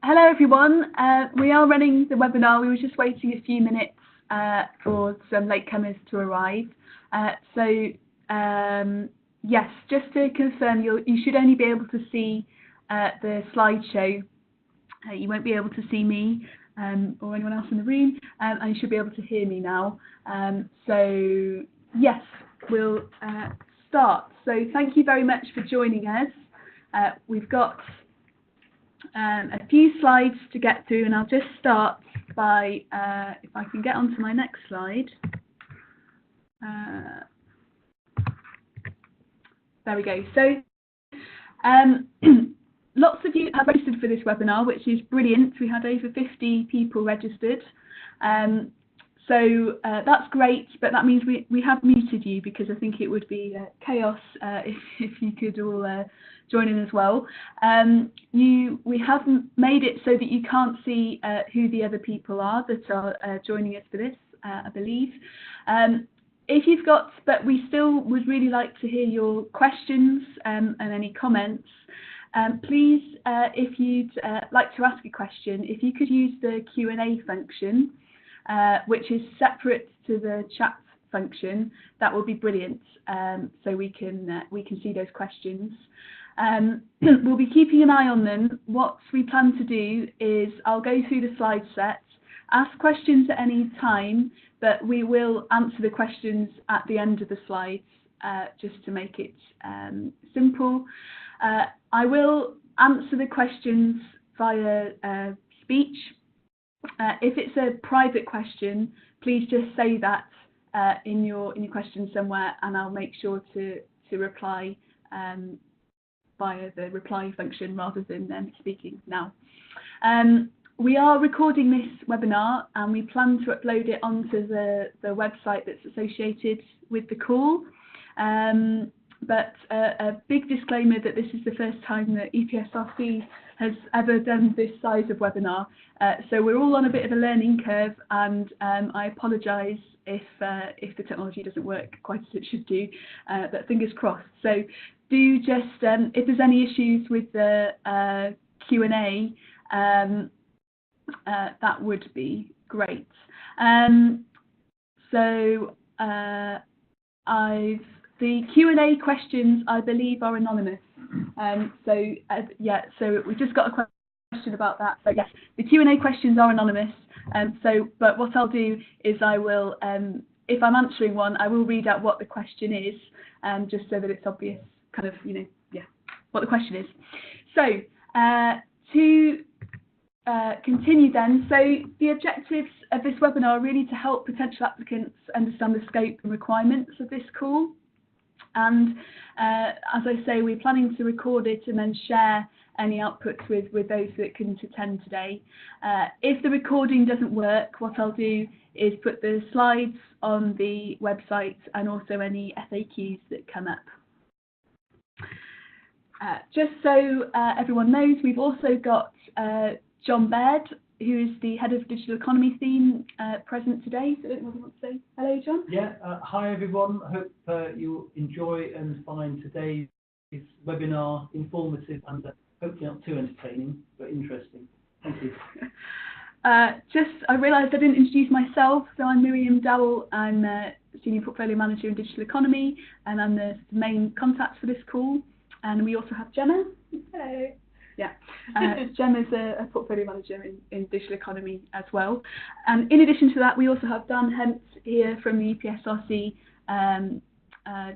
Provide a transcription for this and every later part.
hello everyone. We are running the webinar. We were just waiting a few minutes for some latecomers to arrive. Yes, just to confirm, you should only be able to see the slideshow. You won't be able to see me or anyone else in the room, and you should be able to hear me now. So yes, we'll start. So thank you very much for joining us. We've got a few slides to get through, and I'll just start by, if I can get onto my next slide. There we go. So lots of you have registered for this webinar, which is brilliant. We had over 50 people registered. So that's great, but that means we have muted you because I think it would be chaos if you could all join in as well. We have made it so that you can't see who the other people are that are joining us for this, I believe. If you've got, but we still would really like to hear your questions and any comments. Please, if you'd like to ask a question, if you could use the Q&A function, which is separate to the chat function, that would be brilliant. So we can see those questions. We'll be keeping an eye on them. What we plan to do is I'll go through the slide set, ask questions at any time, but we will answer the questions at the end of the slides, just to make it simple. I will answer the questions via speech. If it's a private question, please just say that in your question somewhere, and I'll make sure to reply via the reply function rather than speaking now. We are recording this webinar, and we plan to upload it onto the website that's associated with the call. But a big disclaimer that this is the first time that EPSRC has ever done this size of webinar. So we're all on a bit of a learning curve, and I apologise if the technology doesn't work quite as it should do, but fingers crossed. So do just, if there's any issues with the Q&A, that would be great. The Q&A questions, I believe, are anonymous. Yeah, so we just got a question about that. So yes, the Q&A questions are anonymous. But what I'll do is I will, if I'm answering one, I will read out what the question is, just so that it's obvious, kind of, yeah, what the question is. So to continue then, so the objectives of this webinar are really to help potential applicants understand the scope and requirements of this call. And as I say, we're planning to record it and then share any outputs with those that couldn't attend today. If the recording doesn't work, what I'll do is put the slides on the website and also any FAQs that come up. Just so everyone knows, we've also got John Baird, who is the head of digital economy theme, present today. So I don't know what you want to say. Hello, John. Yeah, hi everyone. Hope you'll enjoy and find today's webinar informative and hopefully not too entertaining, but interesting. Thank you. I realised I didn't introduce myself, so I'm Miriam Dowell. I'm Senior Portfolio Manager in Digital Economy, and I'm the main contact for this call. And we also have Gemma. Hello. Yeah, Gemma's a portfolio manager in digital economy as well. And in addition to that, we also have Dan Hempt here from the EPSRC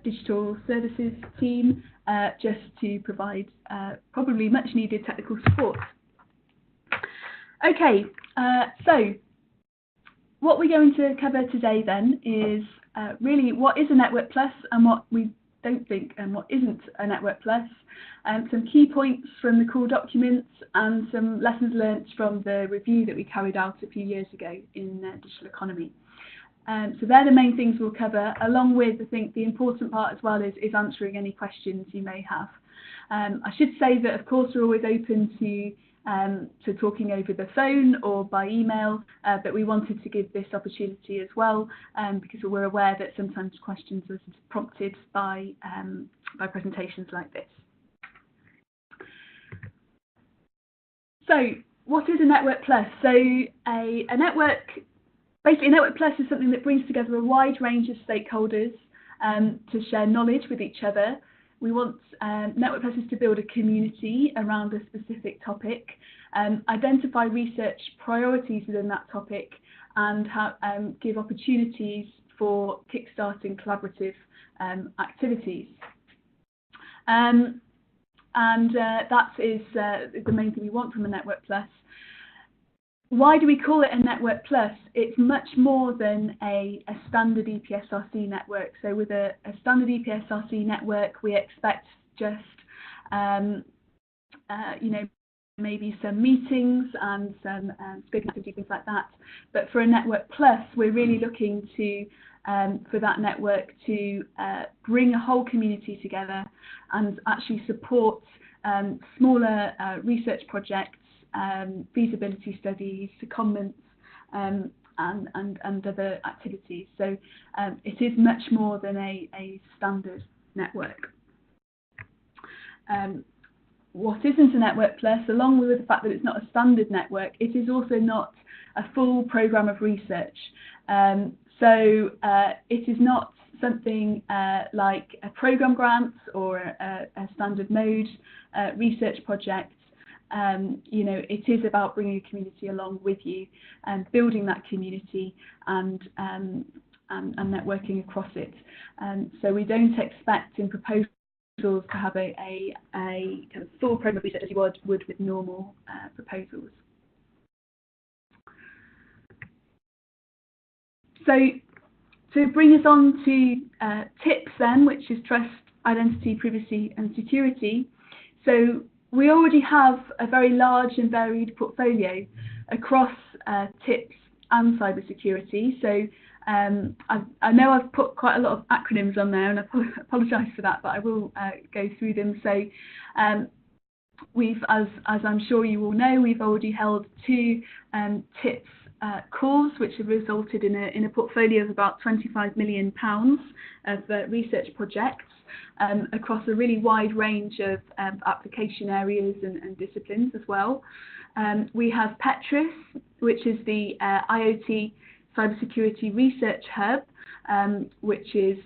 digital services team, just to provide probably much needed technical support. Okay, so what we're going to cover today then is really what is a NetworkPlus and what we don't think and what isn't a NetworkPlus, and some key points from the core documents and some lessons learnt from the review that we carried out a few years ago in digital economy. So they're the main things we'll cover, along with, I think, the important part as well is answering any questions you may have. I should say that, of course, we're always open to talking over the phone or by email, but we wanted to give this opportunity as well, because we're aware that sometimes questions are prompted by presentations like this. So what is a NetworkPlus? So a network, basically a NetworkPlus is something that brings together a wide range of stakeholders to share knowledge with each other. We want NetworkPluses to build a community around a specific topic, identify research priorities within that topic, and give opportunities for kickstarting collaborative activities. That is the main thing we want from a NetworkPlus. Why do we call it a NetworkPlus? It's much more than a standard EPSRC network. So with a standard EPSRC network, we expect just, maybe some meetings and some scoping activity, things like that. But for a NetworkPlus, we're really looking to for that network to bring a whole community together and actually support smaller research projects, feasibility studies, secondments, and other activities. So it is much more than a standard network. What isn't a NetworkPlus, along with the fact that it's not a standard network, it is also not a full programme of research. So it is not something like a programme grant or a standard mode research project. It is about bringing a community along with you and building that community and networking across it. So we don't expect in proposals to have a kind of full programme of research as you would with normal proposals. So to bring us on to TIPS then, which is trust, identity, privacy and security. So we already have a very large and varied portfolio across TIPS and cybersecurity. So I know I've put quite a lot of acronyms on there, and I apologise for that, but I will go through them. So we've, as I'm sure you all know, we've already held 2 TIPS calls, which have resulted in a portfolio of about £25 million of research projects across a really wide range of application areas and disciplines as well. We have Petrus, which is the IoT Cybersecurity Research Hub, which is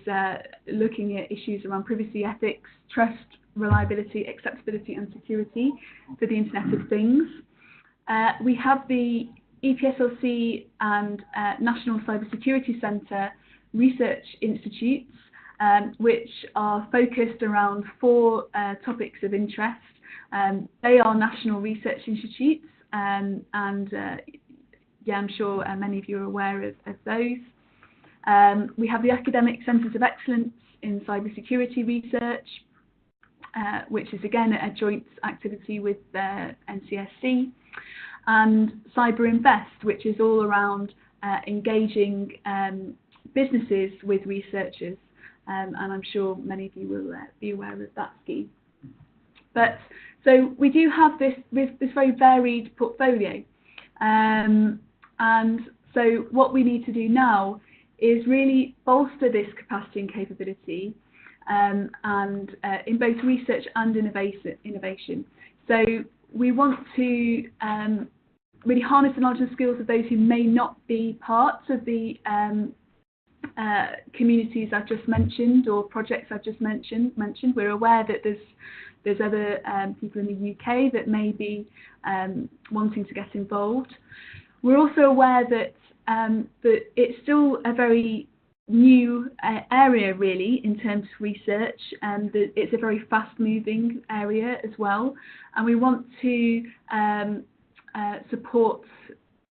looking at issues around privacy, ethics, trust, reliability, acceptability and security for the Internet of Things. We have the EPSRC and National Cybersecurity Centre Research Institutes, which are focused around 4 topics of interest. They are national research institutes, and I'm sure many of you are aware of those. We have the Academic Centres of Excellence in Cybersecurity Research, which is again a joint activity with NCSC, and Cyber Invest, which is all around engaging businesses with researchers, and I'm sure many of you will be aware of that scheme. But so we do have this very varied portfolio, and so what we need to do now is really bolster this capacity and capability, and in both research and innovation. So we want to really harness the knowledge and skills of those who may not be part of the communities I've just mentioned or projects I've just mentioned. We're aware that there's other people in the UK that may be wanting to get involved. We're also aware that that it's still a very new area really in terms of research, and that it's a very fast-moving area as well, and we want to support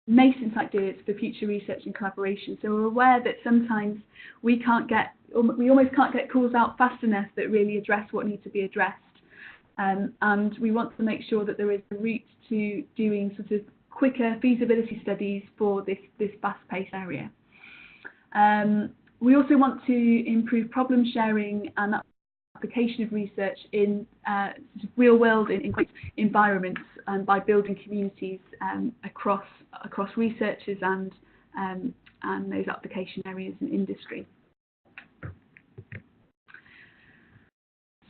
nascent ideas for future research and collaboration. So we're aware that sometimes we almost can't get calls out fast enough that really address what needs to be addressed, and we want to make sure that there is a route to doing sort of quicker feasibility studies for this fast-paced area. We also want to improve problem sharing and application of research in real-world environments, and by building communities across researchers and those application areas in industry.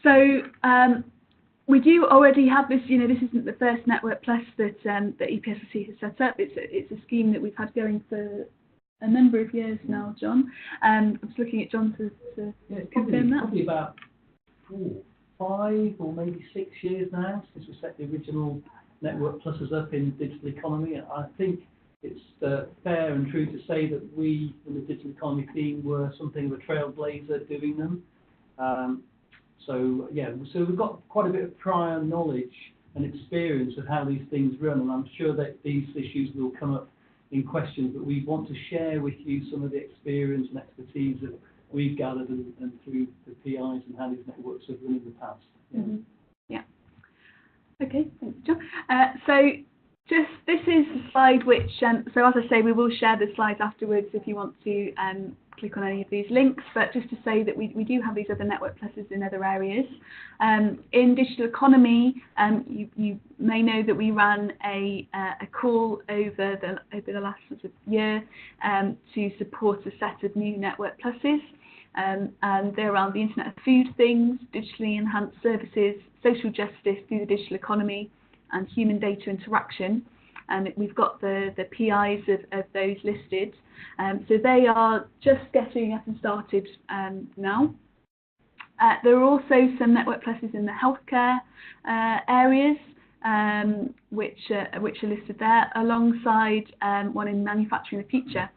So we do already have this. This isn't the first NetworkPlus that EPSRC has set up. It's a scheme that we've had going for a number of years now, John. I was looking at John to confirm that. Probably about 5 or maybe 6 years now since we set the original NetworkPluses up in digital economy. I think it's fair and true to say that we, in the digital economy team, were something of a trailblazer doing them. So we've got quite a bit of prior knowledge and experience of how these things run, and I'm sure that these issues will come up in questions, but we want to share with you some of the experience and expertise that we've gathered and through the PIs and how these networks have run in the past. Yeah. Mm-hmm. Yeah. Okay, thanks, John. This is the slide which, so as I say, we will share the slides afterwards if you want to click on any of these links, but just to say that we do have these other NetworkPluses in other areas. In digital economy, you may know that we ran a call over the last sort of year to support a set of new NetworkPluses, and they're around the Internet of Food Things, digitally enhanced services, social justice through the digital economy, and human data interaction. And we've got the PIs of those listed. So they are just getting up and started now. There are also some NetworkPluses in the healthcare areas, which are listed there, alongside one in manufacturing the future,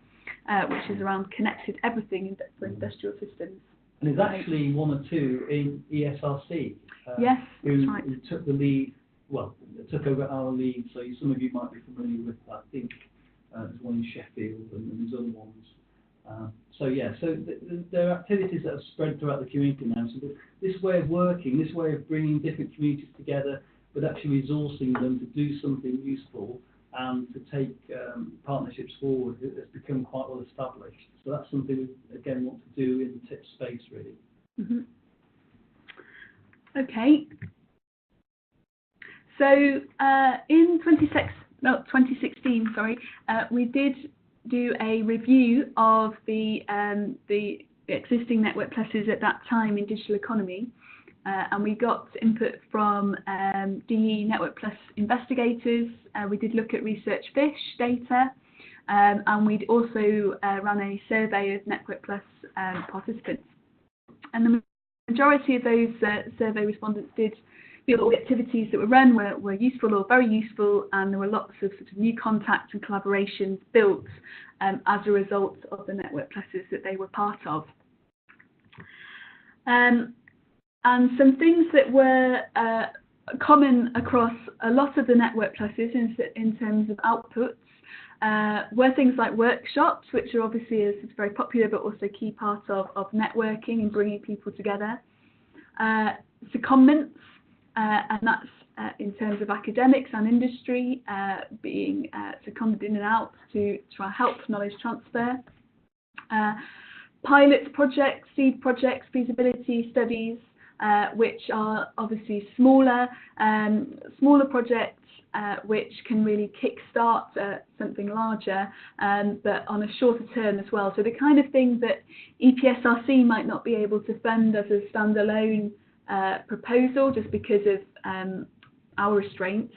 which is around connected everything for industrial systems. And there's actually 1 or 2 in EPSRC yes, who right. took the lead. Well, took over our lead, so some of you might be familiar with that. I think there's one in Sheffield and there's other ones. So there are activities that have spread throughout the community now. So this way of working, this way of bringing different communities together, but actually resourcing them to do something useful and to take partnerships forward, has become quite well established. So that's something we, again, want to do in the TIP space, really. Mm-hmm. Okay. So in 2016, we did do a review of the existing NetworkPluses at that time in digital economy, and we got input from DE NetworkPlus investigators. We did look at Research Fish data, and we'd also run a survey of NetworkPlus participants. And the majority of those survey respondents did feel all the activities that were run were useful or very useful, and there were lots of sort of new contacts and collaborations built as a result of the NetworkPluses that they were part of. And some things that were common across a lot of the NetworkPluses in terms of outputs were things like workshops, which are obviously a very popular but also key part of networking and bringing people together. Secondments, and that's in terms of academics and industry being seconded in and out to try and help knowledge transfer. Pilot projects, seed projects, feasibility studies, which are obviously smaller projects which can really kickstart something larger, but on a shorter term as well. So the kind of thing that EPSRC might not be able to fund as a standalone proposal just because of our restraints,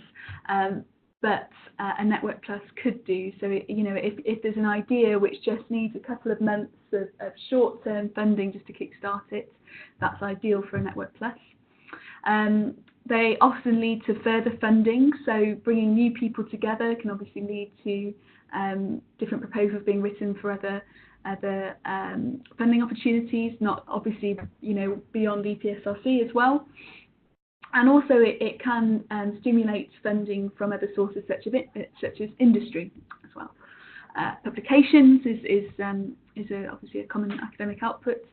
but a NetworkPlus could do. So if there's an idea which just needs a couple of months of short-term funding just to kickstart it, that's ideal for a NetworkPlus. They often lead to further funding, so bringing new people together can obviously lead to different proposals being written for other funding opportunities, not obviously beyond EPSRC as well. And also it can stimulate funding from other sources such as industry as well. Publications is obviously a common academic output.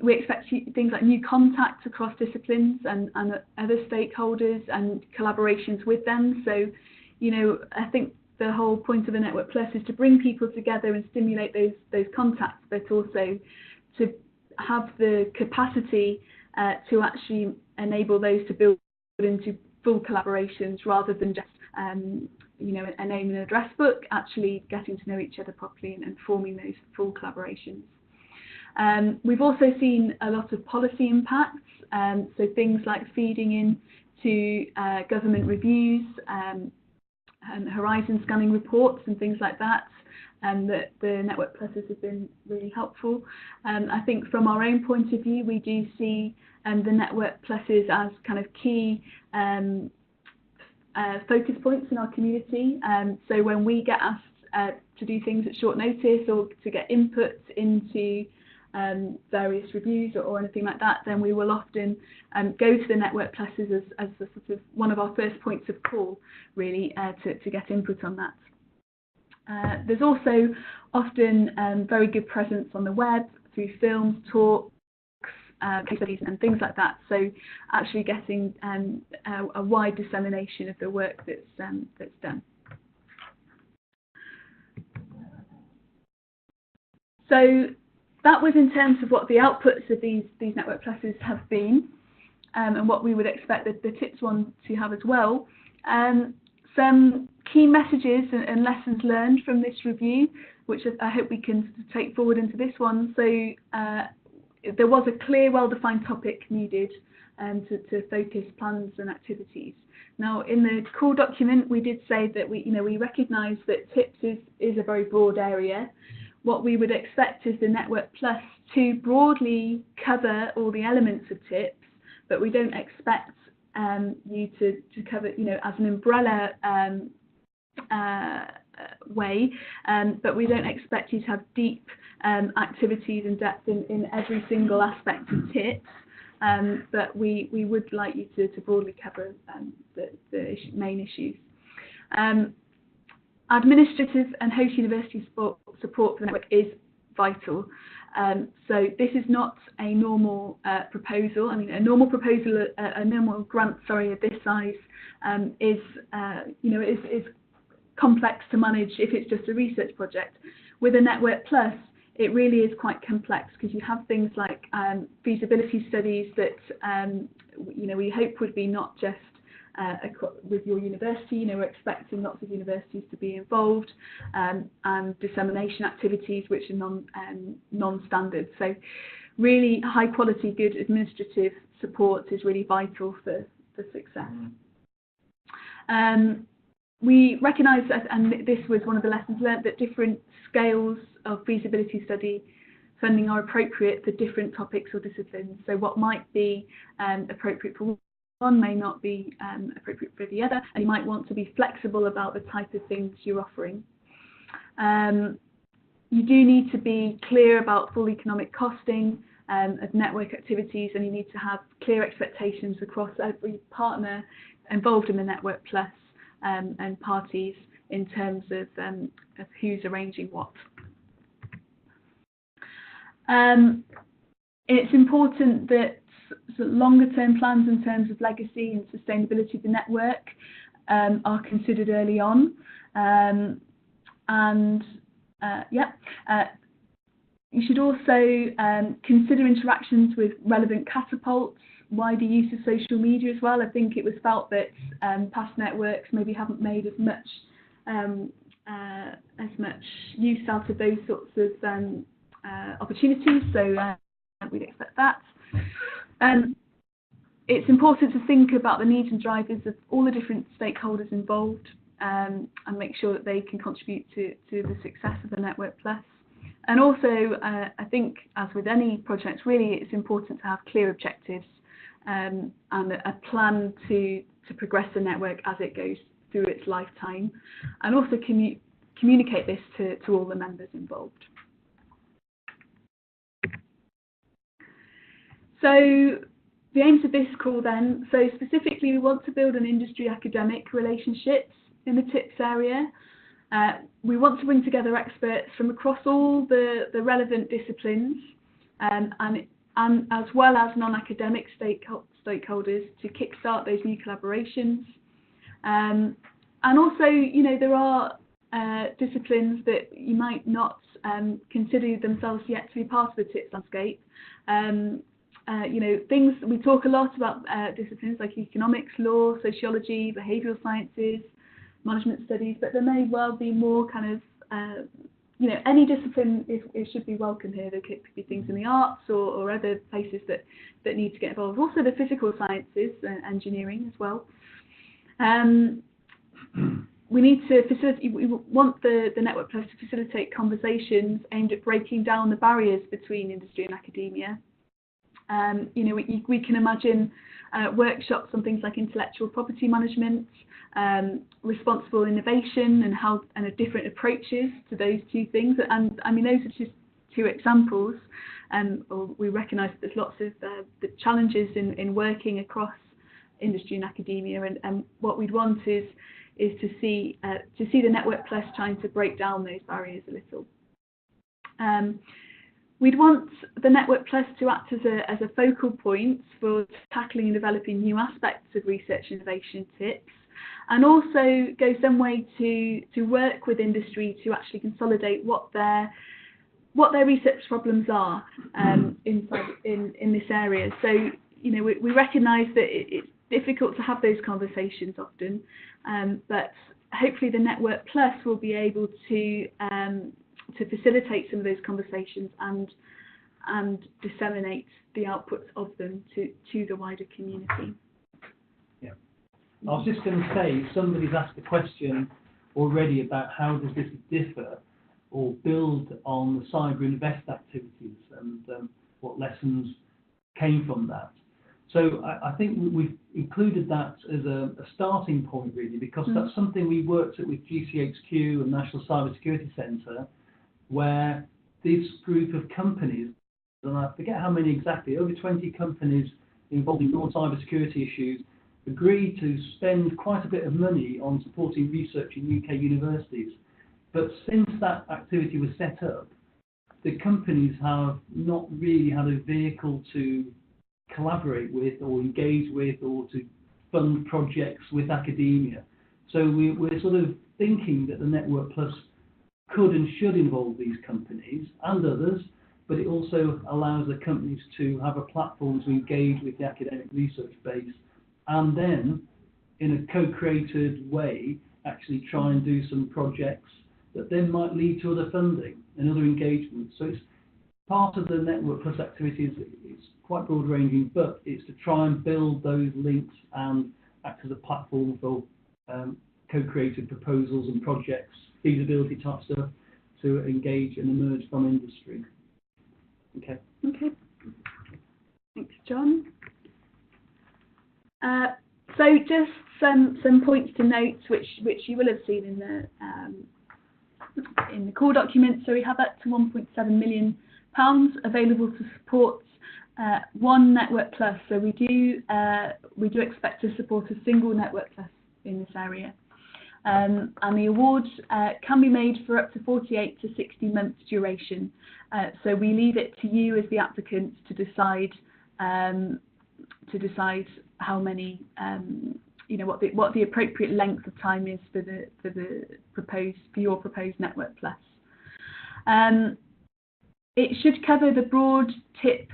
We expect things like new contacts across disciplines and other stakeholders and collaborations with them. So, I think the whole point of a NetworkPlus is to bring people together and stimulate those contacts, but also to have the capacity to actually enable those to build into full collaborations rather than just a name and address book, actually getting to know each other properly and forming those full collaborations. We've also seen a lot of policy impacts, so things like feeding into government reviews and horizon scanning reports and things like that, and that the NetworkPluses have been really helpful. I think from our own point of view, we do see the NetworkPluses as kind of key focus points in our community. So when we get asked to do things at short notice or to get input into various reviews or anything like that, then we will often go to the NetworkPluses as the sort of one of our first points of call, really, to get input on that. There's also often very good presence on the web through films, talks, case studies and things like that. So actually getting a wide dissemination of the work that's done. So that was in terms of what the outputs of these NetworkPluses have been, and what we would expect the TIPS one to have as well. Some key messages and lessons learned from this review, which I hope we can take forward into this one. So there was a clear, well-defined topic needed to focus plans and activities. Now, in the core document, we did say that we recognise that TIPS is a very broad area. What we would expect is the NetworkPlus to broadly cover all the elements of TIPS, but we don't expect you to cover, as an umbrella way, but we don't expect you to have deep activities and depth in every single aspect of TIPS, but we would like you to broadly cover the main issues. Administrative and host university support for the network is vital. So this is not a normal proposal. I mean, a normal proposal, a normal grant, of this size is complex to manage if it's just a research project. With a NetworkPlus, it really is quite complex because you have things like feasibility studies that we hope would be not just with your university. We're expecting lots of universities to be involved, and dissemination activities which are non-standard. So really high quality, good administrative support is really vital for success. We recognise that, and this was one of the lessons learned, that different scales of feasibility study funding are appropriate for different topics or disciplines. So what might be appropriate for one may not be appropriate for the other, and you might want to be flexible about the type of things you're offering. You do need to be clear about full economic costing of network activities, and you need to have clear expectations across every partner involved in the NetworkPlus and parties in terms of who's arranging what. It's important that longer-term plans in terms of legacy and sustainability of the network are considered early on, you should also consider interactions with relevant catapults, wider use of social media as well. I think it was felt that past networks maybe haven't made as much use out of those sorts of opportunities, so we'd expect that. It's important to think about the needs and drivers of all the different stakeholders involved, and make sure that they can contribute to the success of the NetworkPlus. And also, I think, as with any project, really it's important to have clear objectives and a plan to progress the network as it goes through its lifetime, and also communicate this to all the members involved. So the aims of this call then, so specifically we want to build an industry-academic relationships in the TIPS area. We want to bring together experts from across all the relevant disciplines, and as well as non-academic stakeholders to kickstart those new collaborations. And also, there are disciplines that you might not consider themselves yet to be part of the TIPS landscape. Things we talk a lot about disciplines like economics, law, sociology, behavioural sciences, management studies, but there may well be more kind of you know, any discipline it should be welcome here. There could be things in the arts or other places that need to get involved. Also the physical sciences, engineering as well. We need to facilitate. We want the NetworkPlus to facilitate conversations aimed at breaking down the barriers between industry and academia. You know, we can imagine workshops on things like intellectual property management, responsible innovation, and different approaches to those two things. And I mean, those are just two examples. Or we recognise that there's lots of the challenges in working across industry and academia, and what we'd want is to see the NetworkPlus trying to break down those barriers a little. We'd want the NetworkPlus to act as a focal point for tackling and developing new aspects of research innovation tips, and also go some way to work with industry to actually consolidate what their research problems are in this area. So, you know, we recognise that it's difficult to have those conversations often, but hopefully the NetworkPlus will be able to facilitate some of those conversations and disseminate the outputs of them to the wider community. Yeah, I was just going to say, somebody's asked a question already about how does this differ or build on the Cyber Invest activities and what lessons came from that. So I think we've included that as a starting point, really, because that's something we worked at with GCHQ and National Cyber Security Centre, where this group of companies, and I forget how many exactly, over 20 companies involved in cyber security issues, agreed to spend quite a bit of money on supporting research in UK universities. But since that activity was set up, the companies have not really had a vehicle to collaborate with or engage with or to fund projects with academia. So we're sort of thinking that the NetworkPlus could and should involve these companies and others, but it also allows the companies to have a platform to engage with the academic research base, and then in a co-created way actually try and do some projects that then might lead to other funding and other engagements. So it's part of the NetworkPlus activities. It's quite broad ranging, but it's to try and build those links and act as a platform for co-created proposals and projects, feasibility type stuff, to engage and emerge from industry. Okay. Okay. Thanks, John. So just some points to note, which you will have seen in the core document. So we have up to £1.7 million available to support one NetworkPlus. So we do expect to support a single NetworkPlus in this area. And the awards can be made for up to 48 to 60 months duration. So we leave it to you as the applicants to decide how many, you know, what the appropriate length of time is for your proposed NetworkPlus. It should cover the broad tips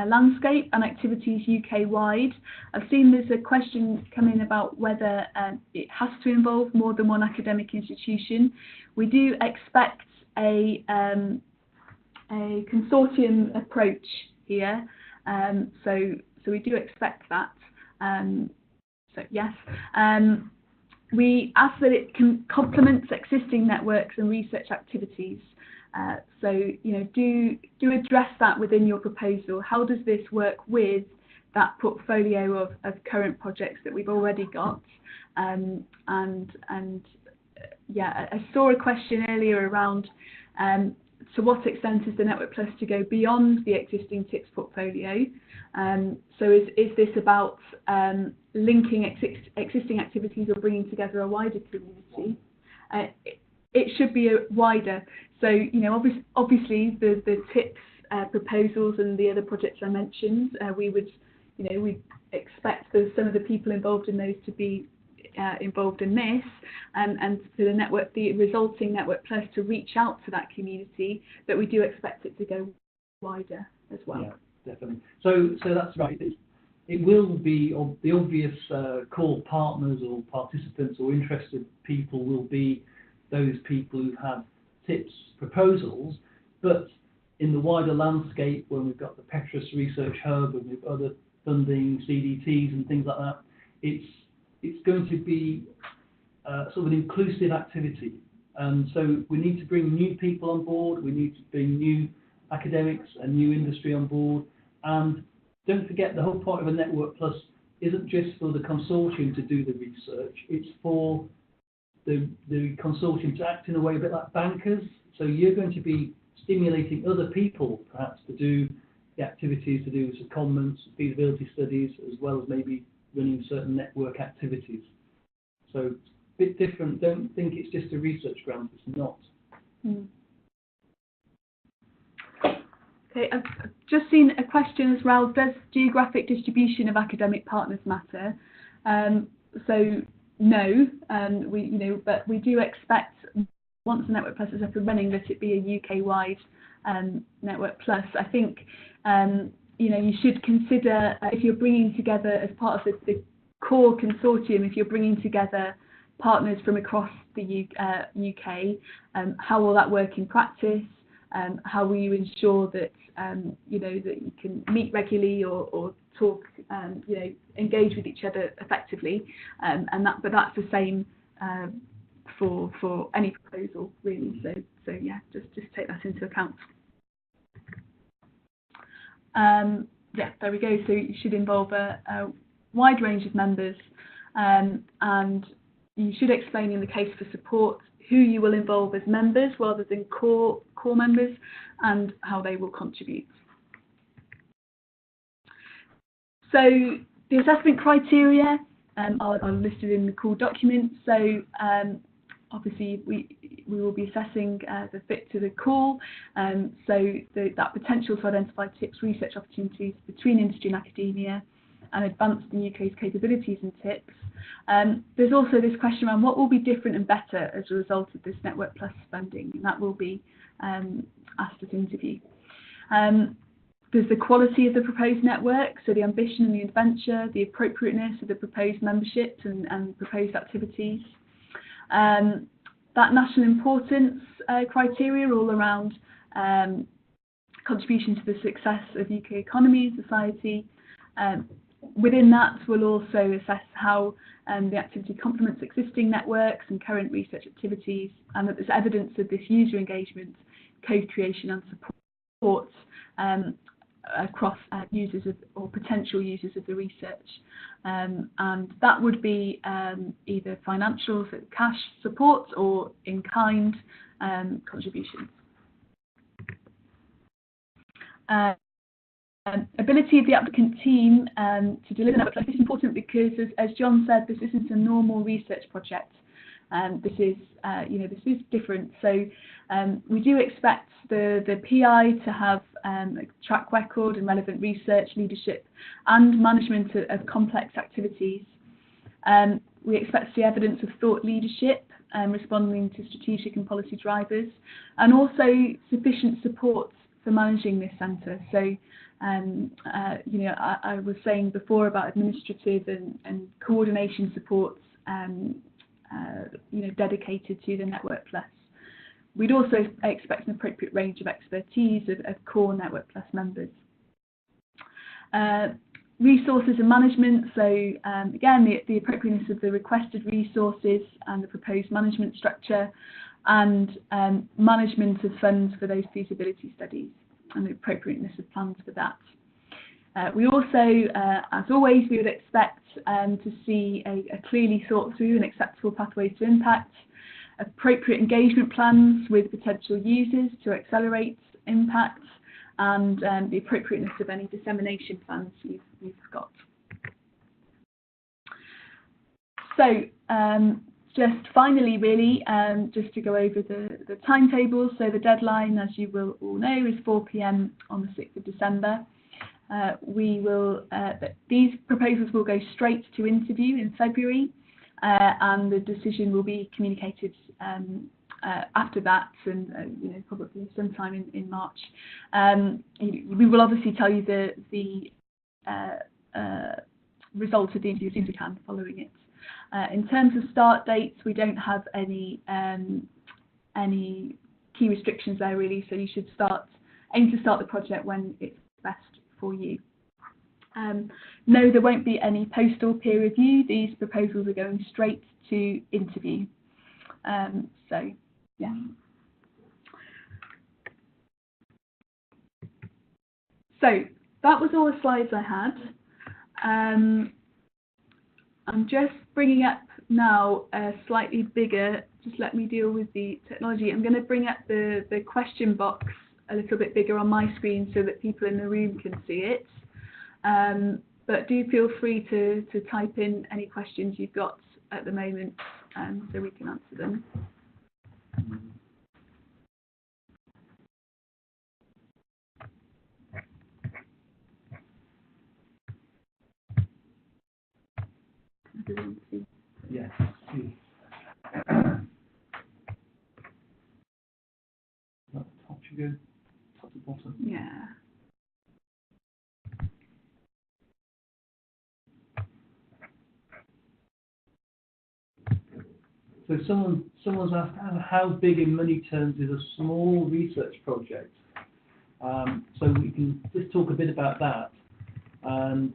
landscape and activities UK-wide. I've seen there's a question come in about whether it has to involve more than one academic institution. We do expect a consortium approach here, so we do expect that. So yes, we ask that it complements existing networks and research activities. So, you know, do address that within your proposal. How does this work with that portfolio of current projects that we've already got? Yeah, I saw a question earlier around to what extent is the NetworkPlus to go beyond the existing TIPS portfolio? So is this about linking existing activities or bringing together a wider community? It should be wider. So, you know, obviously the TIPS proposals and the other projects I mentioned, we expect some of the people involved in those to be involved in this, and for the resulting NetworkPlus to reach out to that community, but we do expect it to go wider as well. Yeah, definitely. So that's right. It will be the obvious core partners or participants or interested people will be those people who have tips, proposals, but in the wider landscape, when we've got the Petrus Research Hub and we've other funding, CDTs and things like that, it's going to be sort of an inclusive activity. And so we need to bring new people on board, we need to bring new academics and new industry on board. And don't forget, the whole point of a NetworkPlus isn't just for the consortium to do the research, it's for the consortium to act in a way a bit like bankers. So you're going to be stimulating other people perhaps to do the activities to do with secondments, feasibility studies, as well as maybe running certain network activities. So it's a bit different. Don't think it's just a research grant, it's not. Okay, I've just seen a question as well. Does geographic distribution of academic partners matter? So no, but we do expect, once the NetworkPlus is up and running, that it be a UK-wide NetworkPlus. I think you should consider, if you're bringing together, as part of the core consortium, if you're bringing together partners from across the UK, how will that work in practice? How will you ensure that that you can meet regularly or talk, engage with each other effectively? But that's the same for any proposal, really. So yeah, just take that into account. Yeah, there we go. So you should involve a wide range of members, and you should explain in the case for support who you will involve as members rather than core members, and how they will contribute. So the assessment criteria are listed in the core document. So obviously we will be assessing the fit to the call, so that potential to identify tips, research opportunities between industry and academia, and advance the UK's capabilities and tips. There's also this question around what will be different and better as a result of this NetworkPlus funding, and that will be asked at interview. There's the quality of the proposed network, so the ambition and the adventure, the appropriateness of the proposed memberships and proposed activities. That national importance criteria all around contribution to the success of UK economy and society. Within that, we'll also assess how the activity complements existing networks and current research activities, and that there's evidence of this user engagement, co-creation and support across users or potential users of the research. And that would be either financial, so cash support, or in-kind contributions. Ability of the applicant team to deliver NetworkPlus is important because, as John said, this isn't a normal research project. This is, this is different. So we do expect the PI to have a track record and relevant research, leadership, and management of complex activities. We expect to see evidence of thought leadership, responding to strategic and policy drivers, and also sufficient support for managing this centre. So I was saying before about administrative and coordination supports, dedicated to the NetworkPlus. We'd also expect an appropriate range of expertise of core NetworkPlus members. Resources and management, so again, the appropriateness of the requested resources and the proposed management structure, and management of funds for those feasibility studies, and the appropriateness of plans for that. We also, as always, we would expect to see a clearly thought through and acceptable pathways to impact, appropriate engagement plans with potential users to accelerate impact, and the appropriateness of any dissemination plans we've got. So just finally, really, just to go over the timetable. So the deadline, as you will all know, is 4 PM on the 6th of December. These proposals will go straight to interview in February, and the decision will be communicated after that, and probably sometime in March. We will obviously tell you the result of the interview as soon as we can following it. In terms of start dates, we don't have any key restrictions there really, so you should aim to start the project when it's best for you. No, there won't be any postal peer review. These proposals are going straight to interview. So, yeah. So that was all the slides I had. I'm just bringing up now a slightly bigger, just let me deal with the technology. I'm going to bring up the question box a little bit bigger on my screen so that people in the room can see it. But do feel free to type in any questions you've got at the moment so we can answer them. Yes. Top should go top to bottom. Yeah. So someone's asked how big in money terms is a small research project. So we can just talk a bit about that. And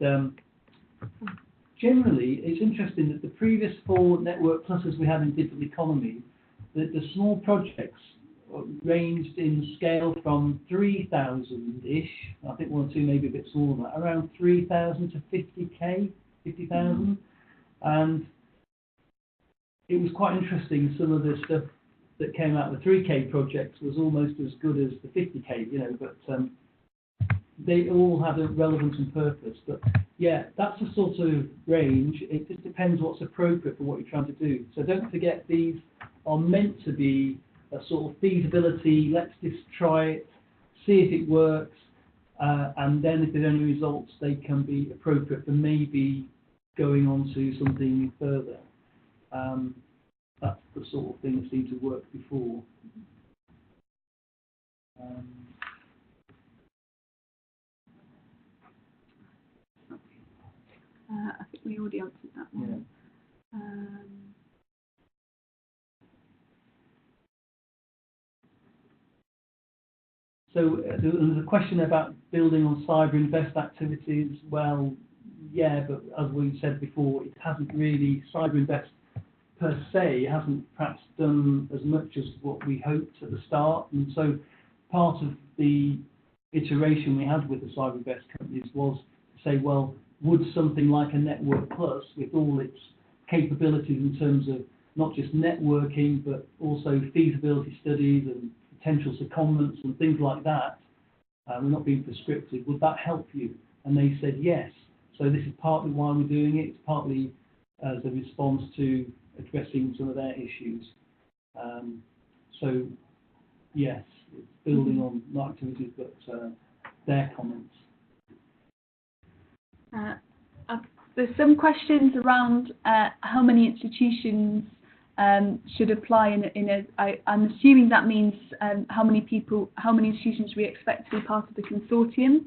generally, it's interesting that the previous 4 NetworkPluses we had in digital economy, the small projects ranged in scale from 3,000-ish, I think 1 or 2 maybe a bit smaller than that, around 3,000 to 50K, 50,000. And it was quite interesting, some of the stuff that came out of the 3K projects was almost as good as the 50K, you know, but they all had a relevance and purpose. But yeah, that's the sort of range. It just depends what's appropriate for what you're trying to do. So don't forget, these are meant to be a sort of feasibility, let's just try it, see if it works, and then if there are any results, they can be appropriate for maybe going on to something further. That's the sort of thing that seemed to work before. I think we already answered that one. Yeah. So there was a question about building on cyber invest activities. Well, yeah, but as we said before, it hasn't really, cyber invest per se hasn't perhaps done as much as what we hoped at the start. And so part of the iteration we had with the cyber invest companies was to say, well, would something like a NetworkPlus, with all its capabilities in terms of not just networking, but also feasibility studies and potential secondments and things like that, we're not being prescriptive, would that help you? And they said yes. So this is partly why we're doing it. It's partly as a response to addressing some of their issues. So yes, it's building on not activities, but their comments. There's some questions around how many institutions should apply I'm assuming that means how many institutions we expect to be part of the consortium.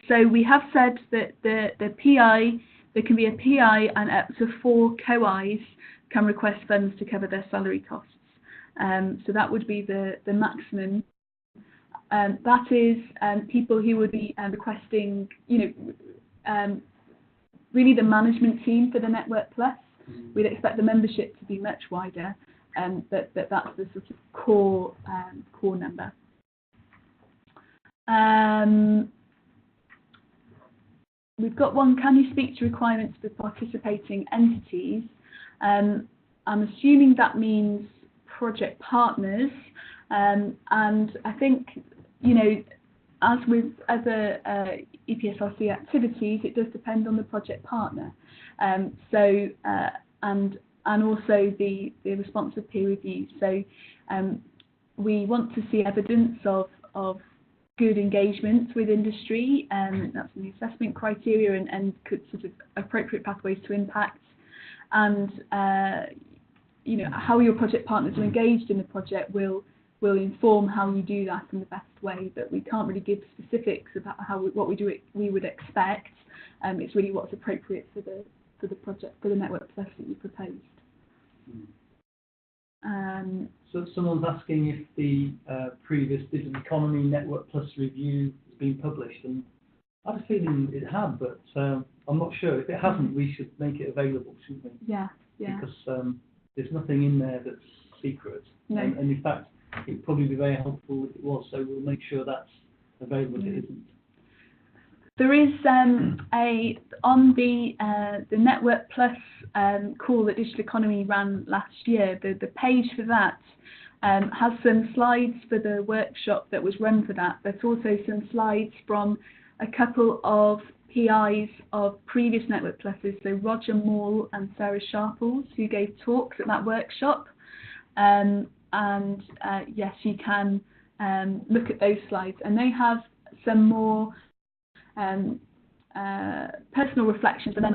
So we have said that the PI, there can be a PI and up to 4 co-Is can request funds to cover their salary costs. So that would be the maximum. That is people who would be requesting, really the management team for the NetworkPlus. We'd expect the membership to be much wider, but that's the sort of core number. We've got one, can you speak to requirements for participating entities? I'm assuming that means project partners, and I think, as with other EPSRC activities, it does depend on the project partner. And also the response of peer review. So we want to see evidence of good engagement with industry, that's in the assessment criteria, and could sort of appropriate pathways to impact, and how your project partners are engaged in the project will inform how you do that in the best way. But we can't really give specifics about what we would expect. It's really what's appropriate for the project, for the NetworkPlus that you proposed. So someone's asking if the previous Digital Economy NetworkPlus review has been published, and I had a feeling it had, but I'm not sure. If it hasn't, we should make it available, shouldn't we? Yeah, yeah. Because there's nothing in there that's secret. No. And in fact, it'd probably be very helpful if it was, so we'll make sure that's available if it isn't. There is on the NetworkPlus call that Digital Economy ran last year, the page for that has some slides for the workshop that was run for that, but also some slides from a couple of PIs of previous NetworkPluses, so Roger Moore and Sarah Sharples, who gave talks at that workshop. Yes, you can look at those slides, and they have some more personal reflections, and then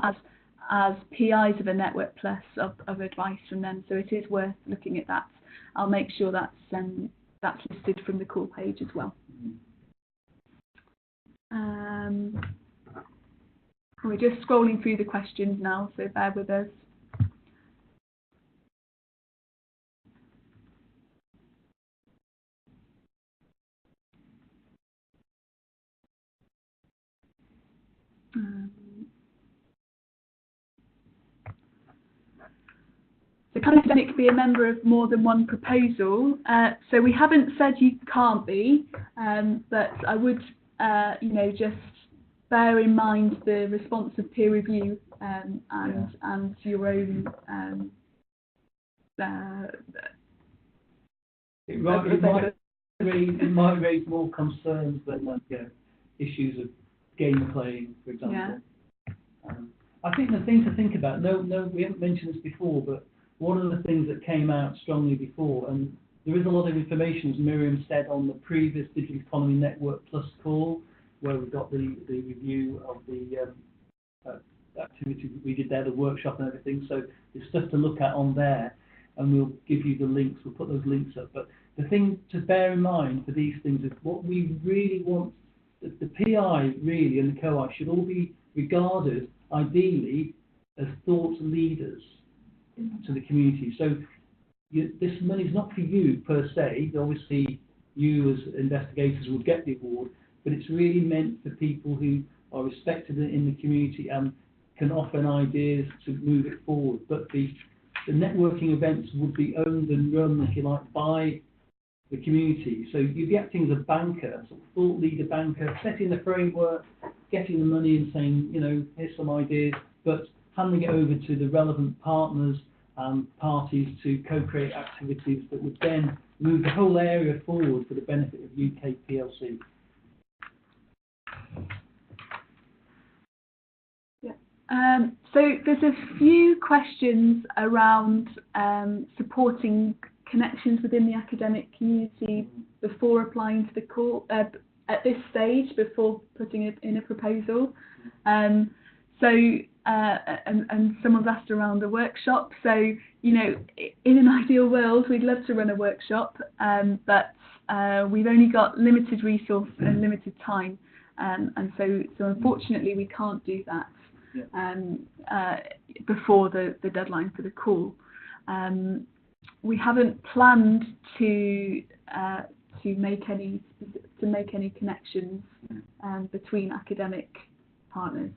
as PIs of a NetworkPlus of advice from them. So it is worth looking at that. I'll make sure that's listed from the call page as well. We're just scrolling through the questions now, so bear with us. So can an academic be a member of more than one proposal? So we haven't said you can't be, but I would, just bear in mind the response of peer review and your own. It might raise more concerns than issues of game playing, for example. Yeah. I think the thing to think about, we haven't mentioned this before, but one of the things that came out strongly before, and there is a lot of information, as Miriam said, on the previous Digital Economy NetworkPlus call, where we got the review of the activity we did there, the workshop and everything. So there's stuff to look at on there, and we'll give you the links. We'll put those links up. But the thing to bear in mind for these things is what we really want. The PI really and the COI should all be regarded, ideally, as thought leaders to the community. So this money is not for you per se. Obviously, you as investigators will get the award, but it's really meant for people who are respected in the community and can offer ideas to move it forward. But the networking events would be owned and run, if you like, by the community. So you'd be acting as a banker, sort of thought leader banker, setting the framework, getting the money and saying, here's some ideas, but handing it over to the relevant partners and parties to co-create activities that would then move the whole area forward for the benefit of UK PLC. So there's a few questions around supporting connections within the academic community before applying to the court at this stage, before putting it in a proposal. And someone's asked around the workshop. So, in an ideal world, we'd love to run a workshop, but we've only got limited resource and limited time. And so unfortunately, we can't do that before the deadline for the call. We haven't planned to make any connections between academic partners.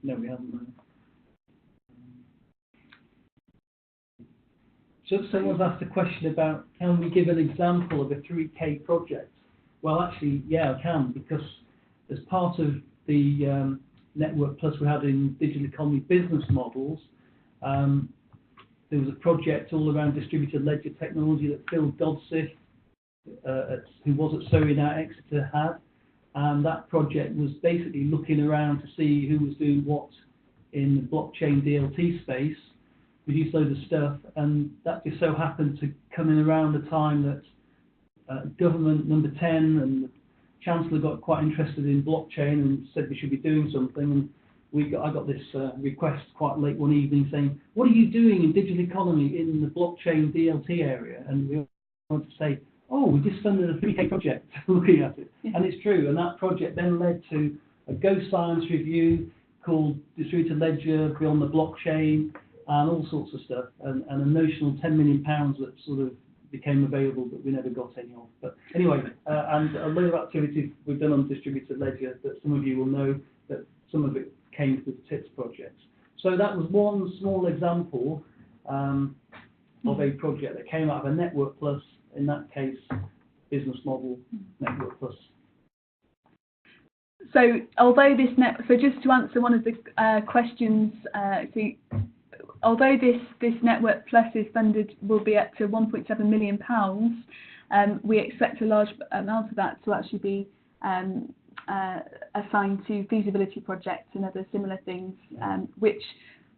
No, we haven't. So someone's asked a question about, can we give an example of a 3K project? Well, actually, yeah, I can, because as part of the NetworkPlus we had in Digital Economy business models, there was a project all around distributed ledger technology that Phil Godsith, who was at Surrey now, Exeter, had. And that project was basically looking around to see who was doing what in the blockchain DLT space, produced loads of stuff, and that just so happened to come in around the time that government number 10 and the Chancellor got quite interested in blockchain and said we should be doing something. And I got this request quite late one evening saying, what are you doing in digital economy in the blockchain DLT area? And we wanted to say, oh, we just funded a 3K project looking at it. And it's true, and that project then led to a Go Science review called Distributed Ledger Beyond the Blockchain, and all sorts of stuff, and a notional £10 million that sort of became available, but we never got any of. But anyway, and a load of activities we've done on distributed ledger that some of you will know that some of it came through the TIPS projects. So that was one small example of a project that came out of a NetworkPlus, in that case, business model, NetworkPlus. So although so just to answer one of the questions, although this NetworkPlus is funded will be up to £1.7 million, we expect a large amount of that to actually be assigned to feasibility projects and other similar things, which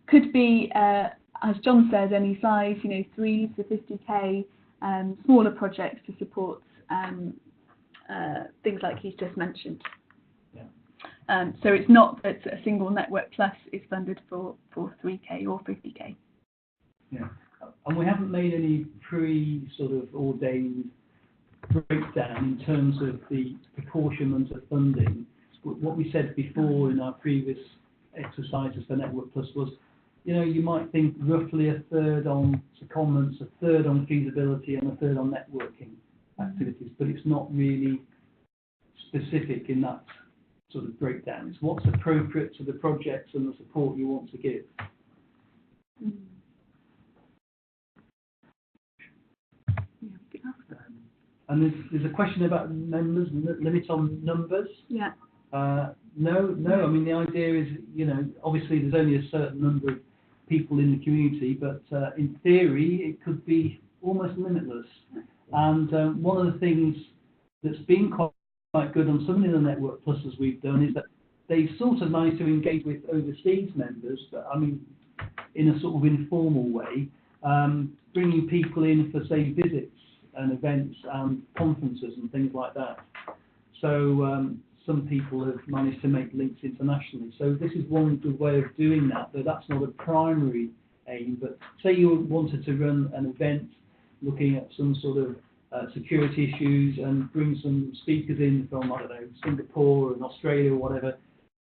could be, as John said, any size, 3 to 50k, smaller projects to support things like he's just mentioned. So it's not that a single NetworkPlus is funded for 3k or 50k. Yeah, and we haven't made any sort of ordained breakdown in terms of the proportionment of funding. What we said before in our previous exercises for NetworkPlus was, you might think roughly a third on secondments, a third on feasibility, and a third on networking activities, but it's not really specific in that sort of breakdown. It's what's appropriate to the projects and the support you want to give. And there's a question about members, limit on numbers. Yeah. No. I mean, the idea is, obviously there's only a certain number of people in the community, but in theory it could be almost limitless. And one of the things that's been quite good on some of the NetworkPluses we've done is that they sort of managed to engage with overseas members, but I mean, in a sort of informal way, bringing people in for, say, visits and events and conferences and things like that. So some people have managed to make links internationally. So this is one good way of doing that, but that's not a primary aim. But say you wanted to run an event looking at some sort of security issues and bring some speakers in from, I don't know, Singapore and Australia or whatever,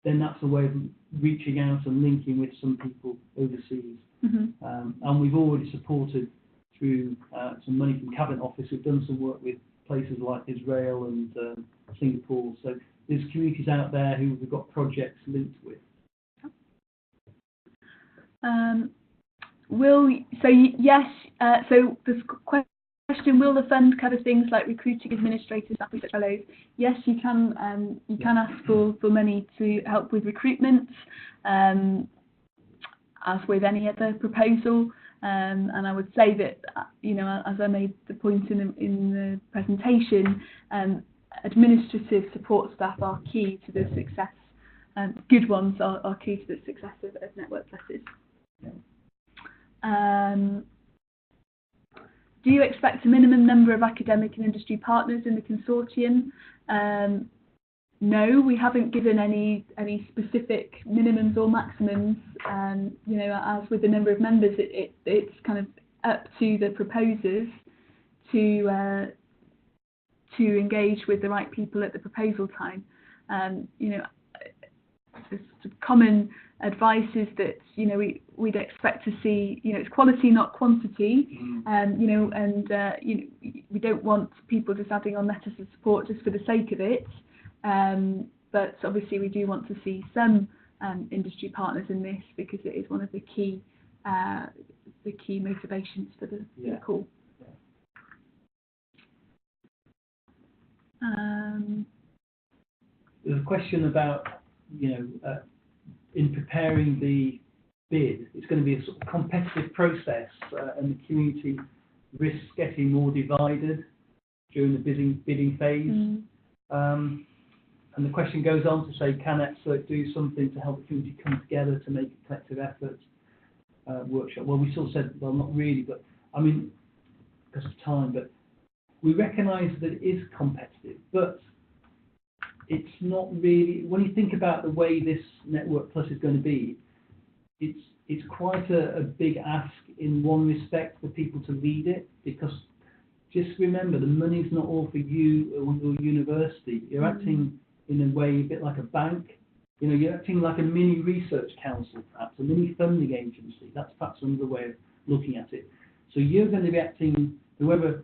then that's a way of reaching out and linking with some people overseas. And we've already supported through some money from Cabinet Office. We've done some work with places like Israel and Singapore. So there's communities out there who we've got projects linked with. Yes. So this question: will the fund cover things like recruiting administrators, staff research fellows? Yes, you can. You can ask for money to help with recruitment, as with any other proposal. And I would say that, as I made the point in the presentation, administrative support staff are key to the success. Good ones are key to the success of NetworkPluses. Do you expect a minimum number of academic and industry partners in the consortium? No, we haven't given any specific minimums or maximums. As with the number of members, it's kind of up to the proposers to engage with the right people at the proposal time. Common advice is that we'd expect to see it's quality, not quantity. We don't want people just adding on letters of support just for the sake of it. But obviously we do want to see some industry partners in this, because it is one of the key motivations for the call. There's a question about in preparing the bid, it's going to be a sort of competitive process, and the community risks getting more divided during the bidding phase. And the question goes on to say, can EPSRC do something to help the community come together to make a collective effort workshop? Well, we sort of said, well, not really, but I mean, because of time, but we recognise that it is competitive, but it's not really, when you think about the way this NetworkPlus is going to be, it's quite a big ask in one respect for people to lead it, because just remember, the money's not all for you or your university. You're acting in a way a bit like a bank. You know, you're acting like a mini research council, perhaps, a mini funding agency. That's perhaps another way of looking at it. So you're going to be acting, whoever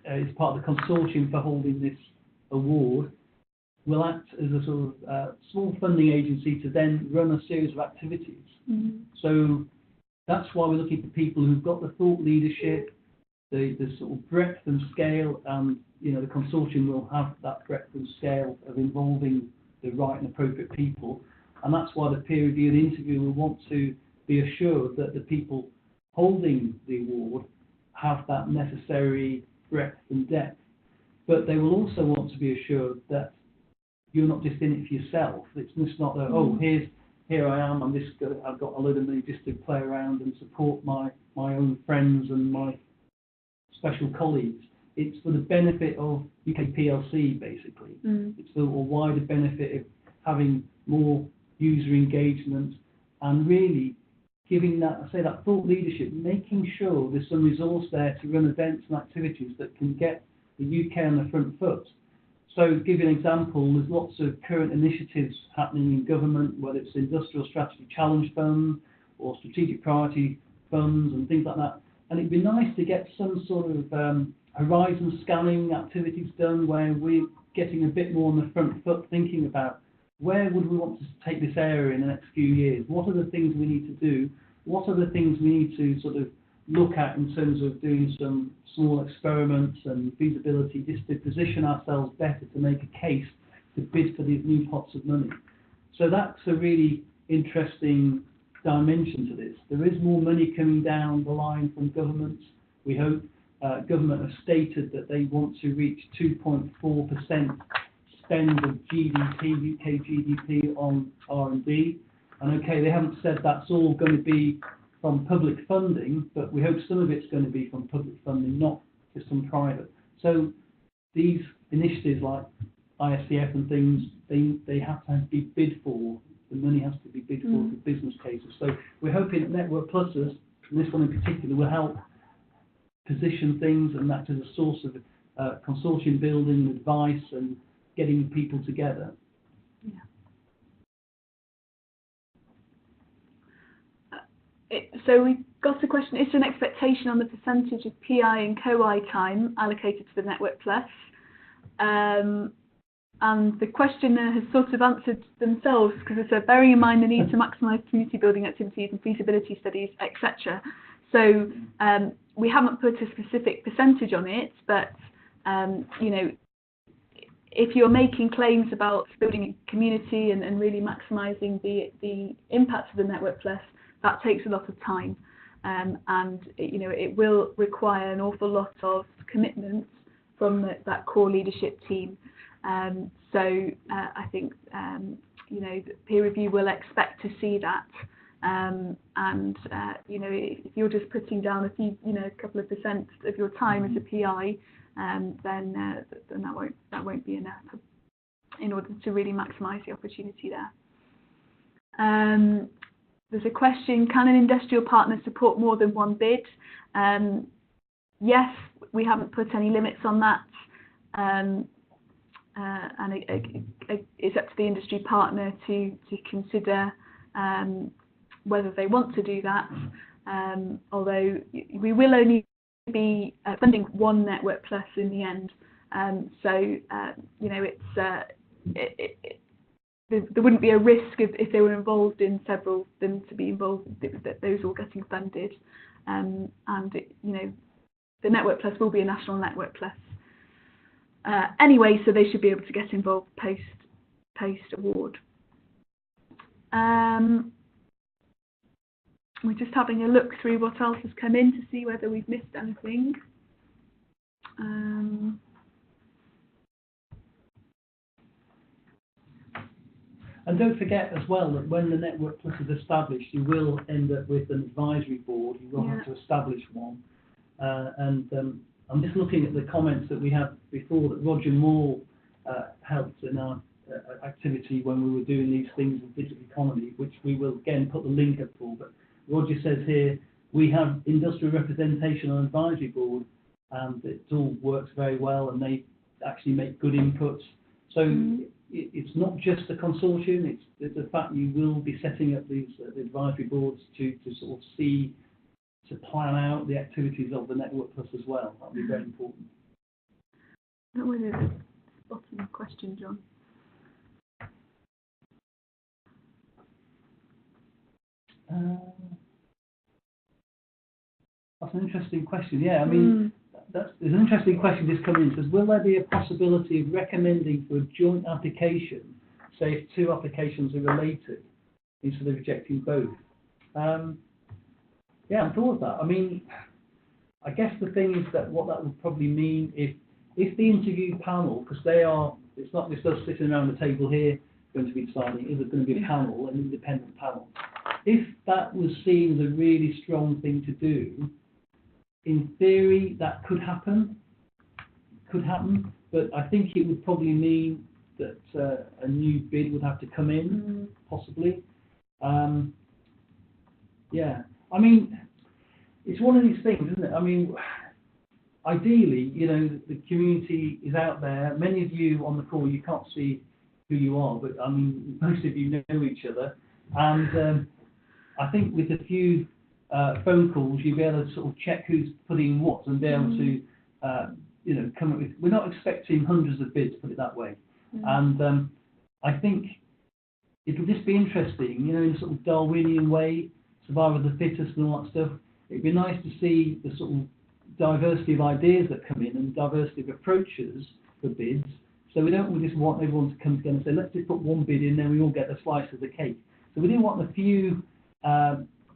is part of the consortium for holding this award, will act as a sort of small funding agency to then run a series of activities. Mm-hmm. So that's why we're looking for people who've got the thought leadership, the sort of breadth and scale, and you know, the consortium will have that breadth and scale of involving the right and appropriate people, and that's why the peer review and interview will want to be assured that the people holding the award have that necessary breadth and depth. But they will also want to be assured that you're not just in it for yourself. It's just not that, oh, here I am, I've got a load of money just to play around and support my own friends and my special colleagues. It's for the benefit of UK PLC, basically. It's for a wider benefit of having more user engagement and really giving that, I say, that thought leadership, making sure there's some resource there to run events and activities that can get the UK on the front foot. So to give you an example, there's lots of current initiatives happening in government, whether it's Industrial Strategy Challenge Fund or Strategic Priority Funds and things like that. And it'd be nice to get some sort of horizon scanning activities done where we're getting a bit more on the front foot, thinking about where would we want to take this area in the next few years? What are the things we need to do? What are the things we need to sort of look at in terms of doing some small experiments and feasibility, just to position ourselves better to make a case to bid for these new pots of money. So that's a really interesting dimension to this. There is more money coming down the line from governments, we hope. Government have stated that they want to reach 2.4% spend of GDP, UK GDP on R&D. And okay, they haven't said that's all going to be from public funding, but we hope some of it's going to be from public funding, not just from private. So these initiatives like ISCF and things, they have to be bid for. The money has to be bid for business cases. So we're hoping that NetworkPluses, and this one in particular, will help position things and act as a source of consortium building, advice, and getting people together. Yeah. So we've got a question, is there an expectation on the percentage of PI and co-I time allocated to the NetworkPlus? And the questioner has sort of answered themselves, because it said, bearing in mind the need to maximise community building activities and feasibility studies, etc. So we haven't put a specific percentage on it, but you know, if you're making claims about building a community and really maximising the impact of the NetworkPlus, that takes a lot of time, and you know, it will require an awful lot of commitment from that core leadership team. So I think you know, the peer review will expect to see that. And you know, if you're just putting down a few, you know, a couple of percent of your time as a PI, then that won't be enough in order to really maximise the opportunity there. There's a question: can an industrial partner support more than one bid? Yes, we haven't put any limits on that, and it's up to the industry partner to consider whether they want to do that, although we will only be funding one NetworkPlus in the end. So you know, there wouldn't be a risk if they were involved in several, them to be involved, that those all getting funded. And you know, the NetworkPlus will be a national NetworkPlus anyway, so they should be able to get involved post award. We're just having a look through what else has come in to see whether we've missed anything. And don't forget as well that when the NetworkPlus is established, you will end up with an advisory board. You will have to establish one. I'm just looking at the comments that we had before that Roger Moore helped in our activity when we were doing these things in digital economy, which we will again put the link up for. But Roger says here, we have industrial representation on advisory board, and it all works very well, and they actually make good inputs. So it's not just the consortium, it's the fact you will be setting up these advisory boards to sort of see, to plan out the activities of the NetworkPlus as well. That would be very important. That was a spotty question, John. That's an interesting question. Yeah, I mean, there's an interesting question just come in. It says, will there be a possibility of recommending for a joint application, say if two applications are related, instead of rejecting both? Yeah, I thought of that. I mean, I guess the thing is that what that would probably mean if the interview panel, because it's not just us sitting around the table here going to be deciding, is it going to be a panel, an independent panel? If that was seen as a really strong thing to do, in theory that could happen, but I think it would probably mean that a new bid would have to come in, possibly. Yeah, I mean, it's one of these things, isn't it? I mean, ideally, you know, the community is out there. Many of you on the call, you can't see who you are, but I mean, most of you know each other, and I think with a few phone calls, you'll be able to sort of check who's putting what and be able to, you know, come up with. We're not expecting hundreds of bids, put it that way, and I think it'll just be interesting, you know, in a sort of Darwinian way, survival of the fittest and all that stuff. It'd be nice to see the sort of diversity of ideas that come in and diversity of approaches for bids. So we don't just want everyone to come together and say, let's just put one bid in, then we all get a slice of the cake. So we do want a few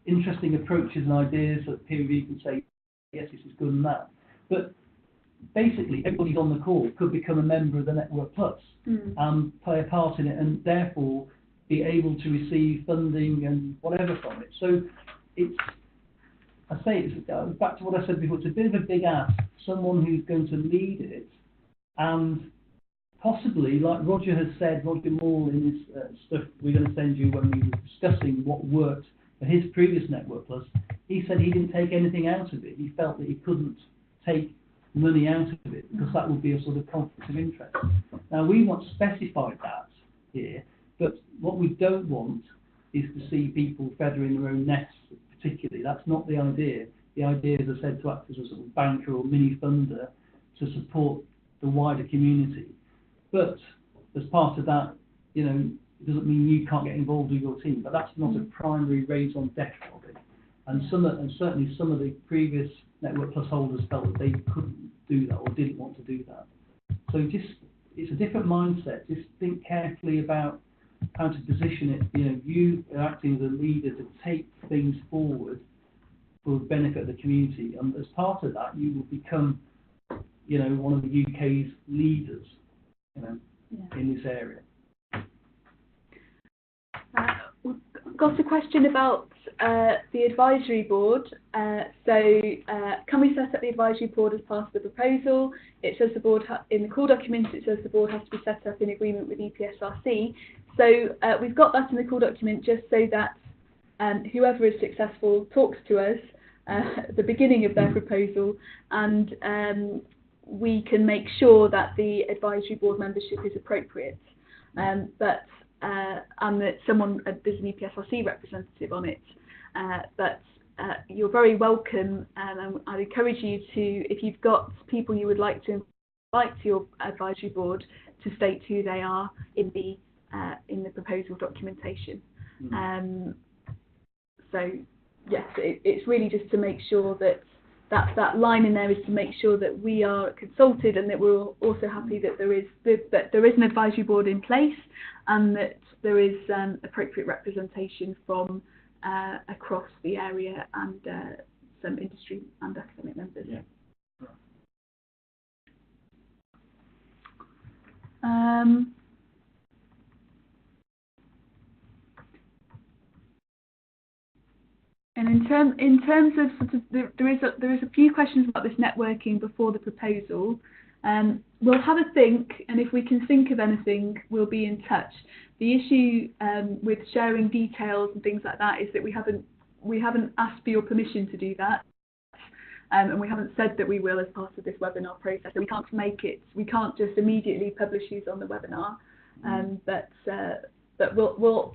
interesting approaches and ideas that peer review can say, yes, this is good and that. But basically, everybody on the call could become a member of the NetworkPlus and play a part in it, and therefore be able to receive funding and whatever from it. So it's, I say, it's back to what I said before, it's a bit of a big ask, someone who's going to lead it, and possibly, like Roger has said, Roger Moore in his stuff we're going to send you when we were discussing what worked for his previous NetworkPlus, he said he didn't take anything out of it. He felt that he couldn't take money out of it because that would be a sort of conflict of interest. Now, we've not specified that here, but what we don't want is to see people feathering their own nests particularly. That's not the idea. The idea, as I said, to act as a sort of banker or mini funder to support the wider community. But as part of that, you know, it doesn't mean you can't get involved with your team, but that's not a primary raison d'etre of it. And certainly some of the previous NetworkPlus holders felt that they couldn't do that or didn't want to do that. So it's a different mindset. Just think carefully about how to position it. You know, you are acting as a leader to take things forward for the benefit of the community, and as part of that, you will become, you know, one of the UK's leaders, you know, in this area. We've got a question about the advisory board. Can we set up the advisory board as part of the proposal? It says the board, in the call document, it says the board has to be set up in agreement with EPSRC. So we've got that in the call document just so that whoever is successful talks to us at the beginning of their proposal, and we can make sure that the advisory board membership is appropriate. And that someone, there's an EPSRC representative on it, but you're very welcome, and I'd encourage you to, if you've got people you would like to invite to your advisory board, to state who they are in the proposal documentation. So yes, it's really just to make sure that line in there is to make sure that we are consulted, and that we're also happy that there is an advisory board in place, and that there is appropriate representation from across the area, and some industry and academic members. Yeah. And in terms of sort of there is a few questions about this networking before the proposal. We'll have a think, and if we can think of anything, we'll be in touch. The issue with sharing details and things like that is that we haven't asked for your permission to do that, and we haven't said that we will as part of this webinar process. So we can't just immediately publish these on the webinar. But we'll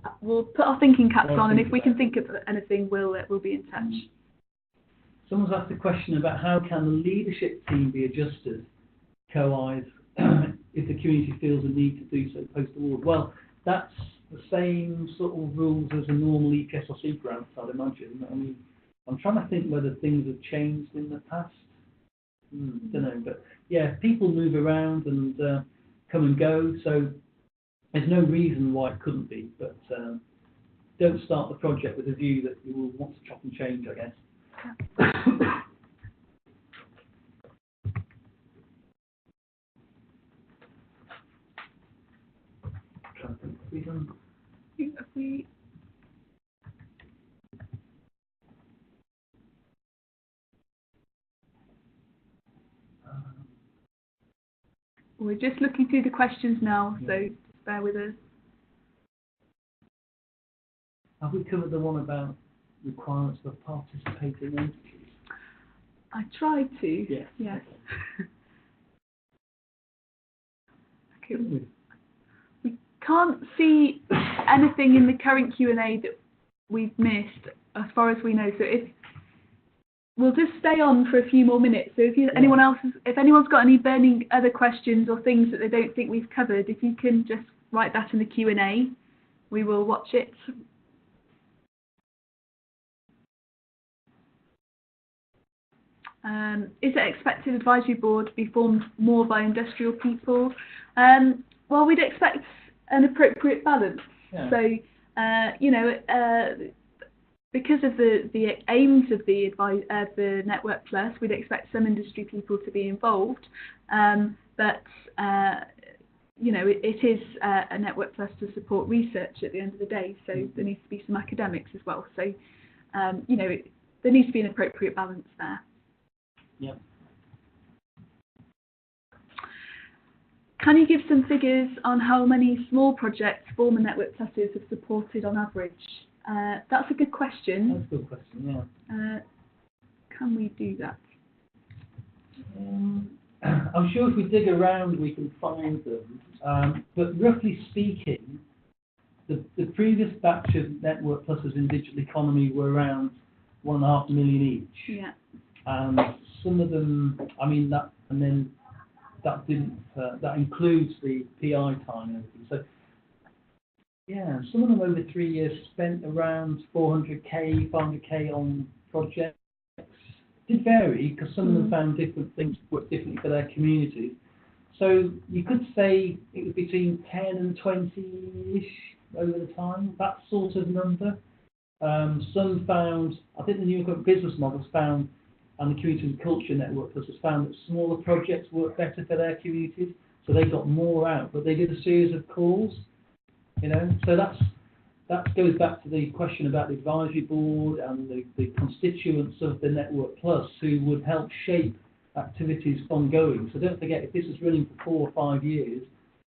put our thinking caps on, and if we can think of anything, we'll be in touch. Someone's asked a question about how can the leadership team be adjusted, co-eyes, if the community feels a need to do so post-award. Well, that's the same sort of rules as a normal EPSRC grant, I'd imagine. I mean, I'm trying to think whether things have changed in the past. Don't know, but yeah, people move around and come and go, so there's no reason why it couldn't be. But don't start the project with a view that you will want to chop and change, I guess. We're just looking through the questions now, so just bear with us. Have we covered the one about requirements for participating entities? I tried to. Yes. Yes. Okay. We can't see anything in the current Q&A that we've missed, as far as we know. So we'll just stay on for a few more minutes. So if anyone's got any burning other questions or things that they don't think we've covered, if you can just write that in the Q&A, we will watch it. Is it expected advisory board to be formed more by industrial people? Well, we'd expect an appropriate balance. Yeah. So, because of the aims of the NetworkPlus, we'd expect some industry people to be involved. But it is a NetworkPlus to support research at the end of the day. So there needs to be some academics as well. So, there needs to be an appropriate balance there. Yep. Can you give some figures on how many small projects former NetworkPluses have supported on average? That's a good question. That's a good question, yeah. Can we do that? I'm sure if we dig around we can find them. But roughly speaking, the previous batch of NetworkPluses in digital economy were around 1.5 million each. Yeah. And some of them, I mean, that includes the PI time and everything. So, yeah, some of them over 3 years spent around 400k, 500k on projects. It did vary because some of them found different things work differently for their communities. So you could say it was between 10 and 20-ish over the time, that sort of number. Some found, I think the New York business models found, and the Community and Culture NetworkPlus has found that smaller projects work better for their communities, so they got more out. But they did a series of calls, So that goes back to the question about the advisory board and the constituents of the NetworkPlus who would help shape activities ongoing. So don't forget, if this is running for 4 or 5 years,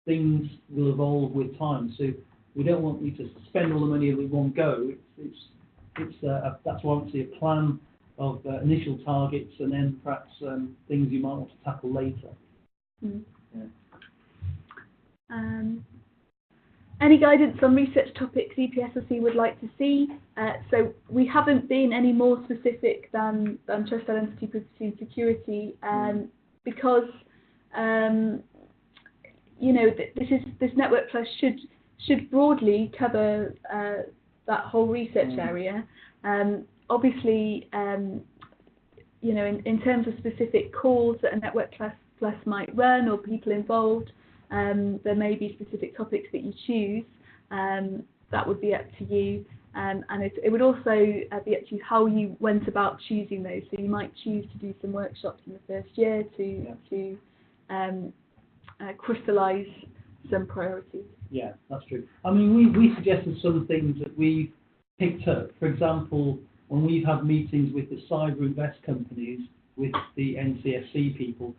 things will evolve with time. So we don't want you to spend all the money in one go. That's why I want to see a plan of initial targets and then perhaps things you might want to tackle later. Yeah. Any guidance on research topics EPSRC would like to see? So we haven't been any more specific than trust, identity, privacy and security because this NetworkPlus should broadly cover that whole research area. Obviously, in terms of specific calls that a NetworkPlus might run or people involved, there may be specific topics that you choose. That would be up to you, and it would also be up to you how you went about choosing those. So you might choose to do some workshops in the first year to crystallise some priorities. Yeah, that's true. I mean, we suggested some things that we've picked up. For example, when we've had meetings with the cyber invest companies, with the NCSC people,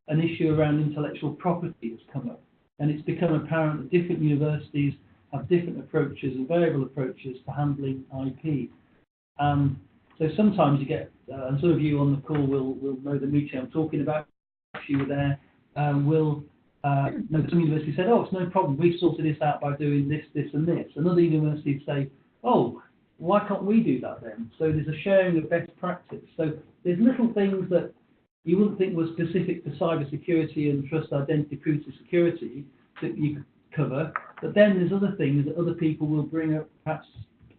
an issue around intellectual property has come up. And it's become apparent that different universities have different approaches and variable approaches to handling IP. So sometimes you get, and some of you on the call will know the meeting I'm talking about, if you were there, will No, some universities said, oh, it's no problem, we've sorted this out by doing this, this and this. Another university say, oh, why can't we do that then? So there's a sharing of best practice. So there's little things that you wouldn't think were specific to cyber security and trust identity proofs of security that you cover, but then there's other things that other people will bring up, perhaps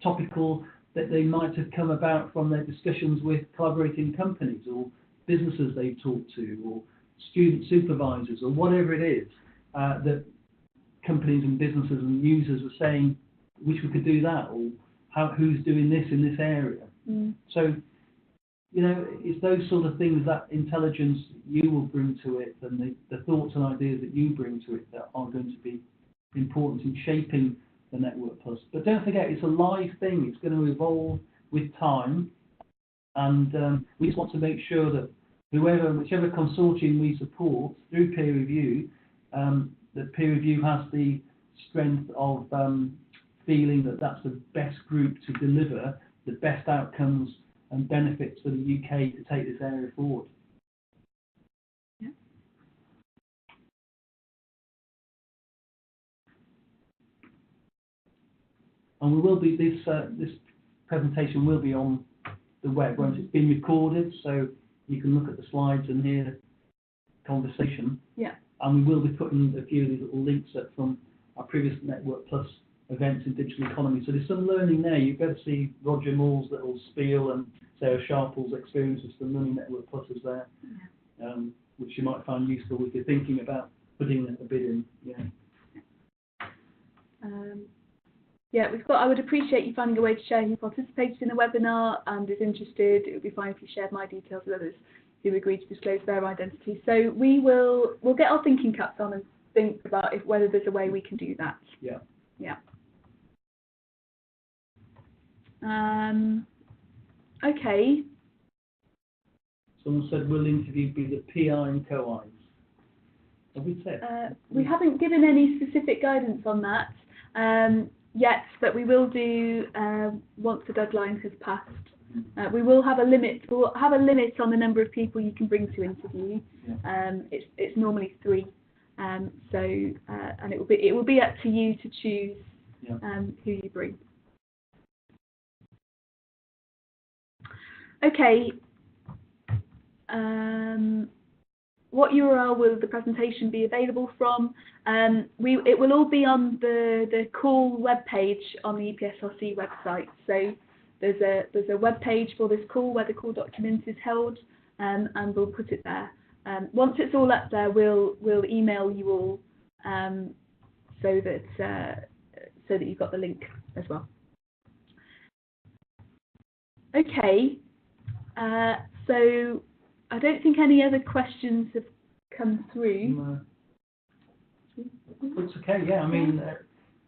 topical, that they might have come about from their discussions with collaborating companies or businesses they've talked to, or student supervisors, or whatever it is that companies and businesses and users are saying, wish we could do that, or who's doing this in this area. So, you know, it's those sort of things, that intelligence you will bring to it, and the thoughts and ideas that you bring to it, that are going to be important in shaping the NetworkPlus. But don't forget, it's a live thing. It's going to evolve with time, and we just want to make sure that whichever consortium we support through peer review, that peer review has the strength of feeling that that's the best group to deliver the best outcomes and benefits for the UK to take this area forward. Yeah. And we will be this presentation will be on the web, won't it? It's been recorded, so you can look at the slides and hear the conversation. Yeah. And we will be putting a few of these little links up from our previous NetworkPlus events in digital economy. So there's some learning there. You've got to see Roger Moore's little spiel and Sarah Sharple's experiences from running NetworkPluses there, which you might find useful if you're thinking about putting a bid in. Yeah, I would appreciate you finding a way to share who participated in the webinar and is interested. It would be fine if you shared my details with others who agreed to disclose their identity. So we'll get our thinking caps on and think about whether there's a way we can do that. Yeah. Yeah. Okay. Someone said we'll interview be the PI and co-Is. Have we said? We haven't given any specific guidance on that yet, but we will do once the deadline has passed. We will have a limit. We'll have a limit on the number of people you can bring to interview. Yeah. It's normally 3. And it will be up to you to choose who you bring. Okay. What URL will the presentation be available from? It will all be on the call webpage on the EPSRC website. So there's a web page for this call where the call document is held, and we'll put it there. Once it's all up there, we'll email you all so that you've got the link as well. Okay. So I don't think any other questions have come through. No. It's okay. Yeah. I mean,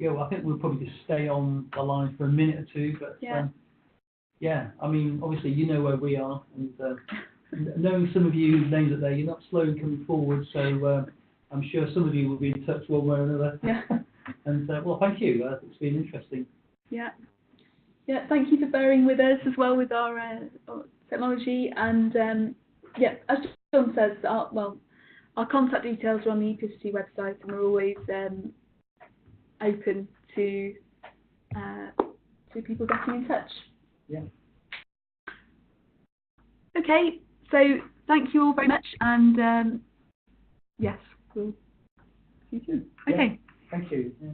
well, I think we'll probably just stay on the line for a minute or two. But yeah. I mean, obviously, you know where we are, and knowing some of you names up there, you're not slow in coming forward. So I'm sure some of you will be in touch one way or another. Yeah. And well, thank you. It's been interesting. Yeah. Yeah. Thank you for bearing with us as well with our technology, and yeah, as John says, our contact details are on the EPSRC website, and we're always open to people getting in touch. Yeah. Okay, so thank you all very much, and yes, we'll see you soon. Okay. Yeah. Thank you. Yeah.